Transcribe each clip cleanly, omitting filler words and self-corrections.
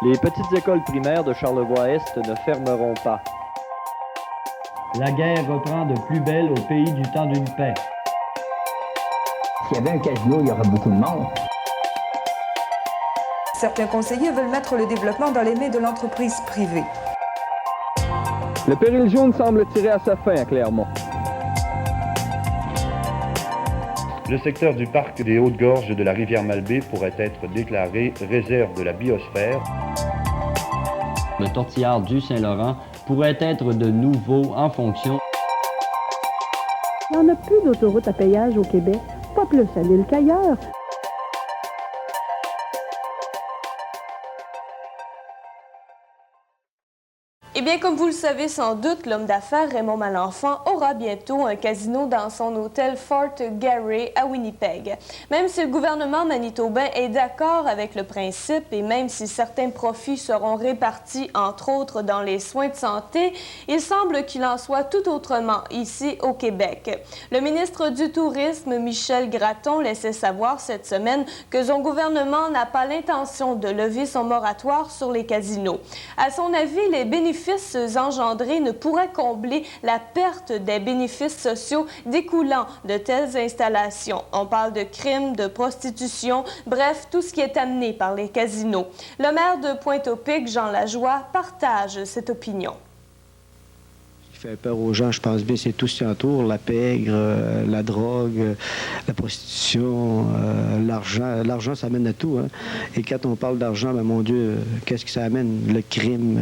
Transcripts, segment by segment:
Les petites écoles primaires de Charlevoix-Est ne fermeront pas. La guerre reprend de plus belle au pays du temps d'une paix. S'il y avait un casino, il y aurait beaucoup de monde. Certains conseillers veulent mettre le développement dans les mains de l'entreprise privée. Le péril jaune semble tirer à sa fin à Clermont. Le secteur du parc des Hautes-Gorges de la rivière Malbaie pourrait être déclaré réserve de la biosphère. Le tortillard du Saint-Laurent pourrait être de nouveau en fonction. Il n'y en a plus d'autoroute à péage au Québec, pas plus à l'île qu'ailleurs. Eh bien, comme vous le savez sans doute, l'homme d'affaires Raymond Malenfant aura bientôt un casino dans son hôtel Fort Garry à Winnipeg. Même si le gouvernement manitobain est d'accord avec le principe et même si certains profits seront répartis, entre autres, dans les soins de santé, il semble qu'il en soit tout autrement ici au Québec. Le ministre du Tourisme, Michel Gratton, laissait savoir cette semaine que son gouvernement n'a pas l'intention de lever son moratoire sur les casinos. À son avis, les bénéfices engendrés ne pourraient combler la perte des bénéfices sociaux découlant de telles installations. On parle de crimes, de prostitution, bref, tout ce qui est amené par les casinos. Le maire de Pointe-aux-Pics, Jean Lajoie, partage cette opinion. Ce qui fait peur aux gens, je pense bien, c'est tout ce qui entoure, la pègre, la drogue, la prostitution, l'argent. L'argent, ça amène à tout, hein. Et quand on parle d'argent, ben, mon Dieu, qu'est-ce que ça amène? Le crime.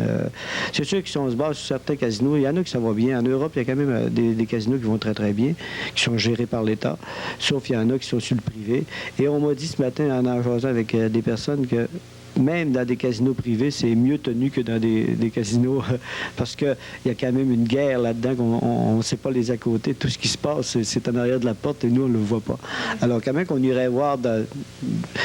C'est sûr que si on se base sur certains casinos, il y en a qui ça va bien. En Europe, il y a quand même des casinos qui vont très, très bien, qui sont gérés par l'État, sauf il y en a qui sont sur le privé. Et on m'a dit ce matin, en jasant avec des personnes, que même dans des casinos privés, c'est mieux tenu que dans des casinos parce qu'il y a quand même une guerre là-dedans qu'on ne sait pas les à côté. Tout ce qui se passe, c'est en arrière de la porte et nous, on ne le voit pas. Alors, quand même qu'on irait voir dans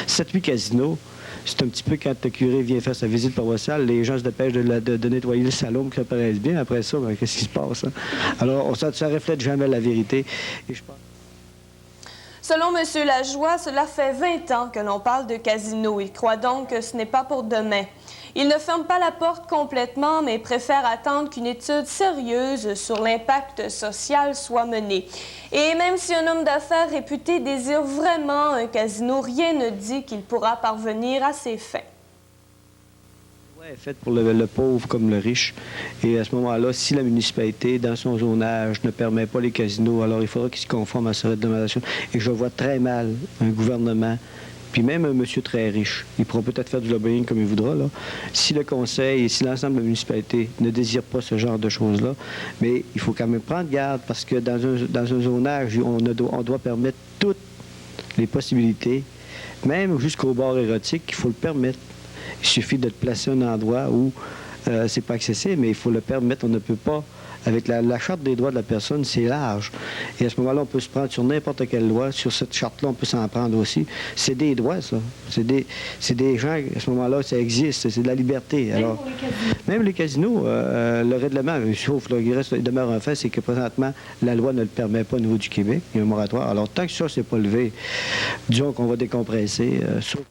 7-8 casinos, c'est un petit peu quand le curé vient faire sa visite paroissiale, les gens se dépêchent de nettoyer le salon pour que ça paraisse bien. Après ça, ben, qu'est-ce qui se passe? Hein? Alors, ça ne reflète jamais la vérité. Et je pense... Selon M. Lajoie, cela fait 20 ans que l'on parle de casino. Il croit donc que ce n'est pas pour demain. Il ne ferme pas la porte complètement, mais préfère attendre qu'une étude sérieuse sur l'impact social soit menée. Et même si un homme d'affaires réputé désire vraiment un casino, rien ne dit qu'il pourra parvenir à ses fins. Est faite pour le pauvre comme le riche. Et à ce moment-là, si la municipalité, dans son zonage, ne permet pas les casinos, alors il faudra qu'il se conforme à cette recommandation. Et je vois très mal un gouvernement, puis même un monsieur très riche, il pourra peut-être faire du lobbying comme il voudra, là, si le conseil et si l'ensemble de la municipalité ne désire pas ce genre de choses-là. Mais il faut quand même prendre garde, parce que dans un zonage, on doit permettre toutes les possibilités, même jusqu'au bar érotique, il faut le permettre. Il suffit de te placer à un endroit où c'est pas accessible, mais il faut le permettre. On ne peut pas. Avec la charte des droits de la personne, c'est large. Et à ce moment-là, on peut se prendre sur n'importe quelle loi. Sur cette charte-là, on peut s'en prendre aussi. C'est des droits, ça. C'est des gens, à ce moment-là, ça existe. C'est de la liberté. Alors, même les casinos, le règlement, sauf il demeure un fait, c'est que présentement, la loi ne le permet pas au niveau du Québec. Il y a un moratoire. Alors, tant que ça, c'est pas levé, disons qu'on va décompresser. Sauf